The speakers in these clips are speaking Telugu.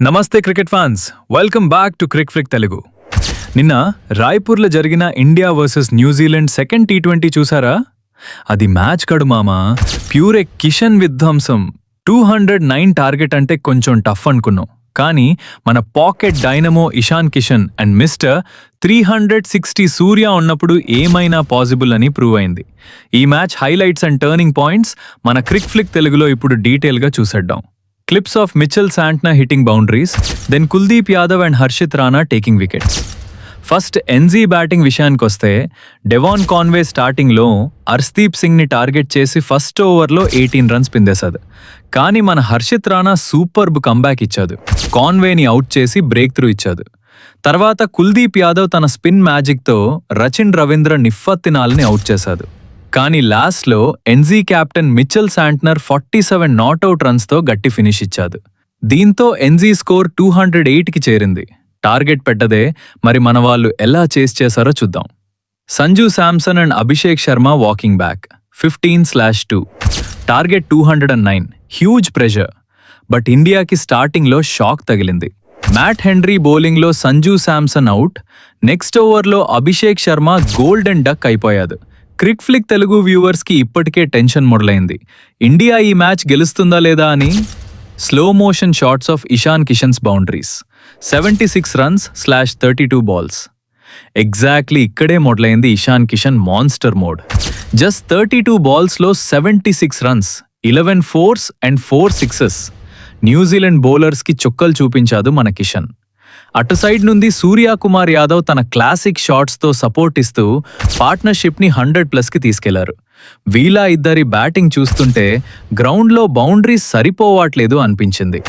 నమస్తే cricket fans, welcome back to Crick flick Telugu. నిన్న రాయ్పూర్లో జరిగిన India versus New Zealand second T20 చూసారా? అది మ్యాచ్ కడు మామా, ప్యూరే కిషన్ విధ్వంసం. 209 టార్గెట్ అంటే కొంచెం టఫ్ అనుకున్నాం, కానీ మన pocket dynamo Ishan Kishan and mister 360 సూర్య ఉన్నప్పుడు ఏమైనా పాసిబుల్ అని ప్రూవ్ అయింది. ఈ match highlights and turning points మన క్రిక్ ఫ్లిక్ తెలుగులో ఇప్పుడు డీటెయిల్గా చూసేద్దాం. Clips of Mitchell Santner hitting boundaries, then Kuldeep Yadav and Harshit Rana taking wickets. First NZ batting విషయానికొస్తే డెవాన్ కాన్వే స్టార్టింగ్లో అర్ష్దీప్ సింగ్ని టార్గెట్ చేసి ఫస్ట్ ఓవర్లో 18 రన్స్ పిందేశాడు. కానీ మన హర్షిత్ రాణా సూపర్బ్ కంబ్యాక్ ఇచ్చాడు, కాన్వేని అవుట్ చేసి బ్రేక్ త్రూ ఇచ్చాడు. తర్వాత కుల్దీప్ యాదవ్ తన స్పిన్ మ్యాజిక్తో రచిన్ రవీంద్ర నిఫ్ఫత్తినాల్ని అవుట్ చేశాడు. కానీ లాస్ట్లో N Z captain Mitchell Santner 47 not out రన్స్తో గట్టి ఫినిష్ ఇచ్చాడు. దీంతో ఎన్జీ స్కోర్ 208కి చేరింది. టార్గెట్ పెట్టదే, మరి మన వాళ్ళు ఎలా చేస్ చేశారో చూద్దాం. Sanju Samson and Abhishek Sharma walking back 15/2, target 209, huge pressure. But ఇండియాకి స్టార్టింగ్లో షాక్ తగిలింది. మ్యాట్ హెన్రీ బౌలింగ్లో సంజు శాంసన్ అవుట్, నెక్స్ట్ ఓవర్లో అభిషేక్ శర్మ గోల్డెన్ డక్ అయిపోయాడు. క్రిక్ ఫ్లిక్ తెలుగు వ్యూవర్స్కి ఇప్పటికే టెన్షన్ మొదలైంది, ఇండియా ఈ మ్యాచ్ గెలుస్తుందా లేదా అని. Slow motion shots of Ishan Kishan's boundaries 76 runs/32 balls. Exactly ఇక్కడే మొదలైంది Ishan Kishan monster mode. Just 32 balls-లో 76 runs, 11 fours and 4 sixes. New Zealand బౌలర్స్కి చుక్కలు చూపించాడు మన కిషన్. అటు సైడ్ నుండి సూర్యకుమార్ యాదవ్ తన క్లాసిక్ షాట్స్తో సపోర్ట్ ఇస్తూ పార్ట్నర్షిప్ని 100+కి తీసుకెళ్లారు. వీళ్ళ ఇద్దరి బ్యాటింగ్ చూస్తుంటే గ్రౌండ్లో బౌండరీస్ సరిపోవట్లేదు అనిపించింది.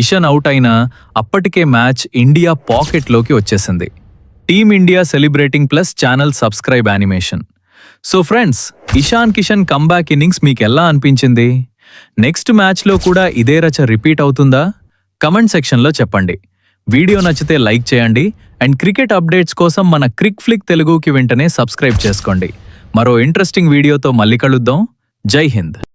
ఇషాన్ అవుట్ అయినా అప్పటికే మ్యాచ్ ఇండియా పాకెట్లోకి వచ్చేసింది. Team India celebrating plus channel subscribe animation. So friends, Ishan Kishan comeback innings మీకు ఎలా అనిపించింది? నెక్స్ట్ మ్యాచ్లో కూడా ఇదే రచ రిపీట్ అవుతుందా? కమెంట్ సెక్షన్లో చెప్పండి. వీడియో నచ్చితే లైక్ చేయండి అండ్ క్రికెట్ అప్డేట్స్ కోసం మన క్రిక్ ఫ్లిక్ తెలుగుకి వెంటనే సబ్స్క్రైబ్ చేసుకోండి. మరో ఇంట్రెస్టింగ్ వీడియోతో మళ్ళీ కలుద్దాం. జై హింద్.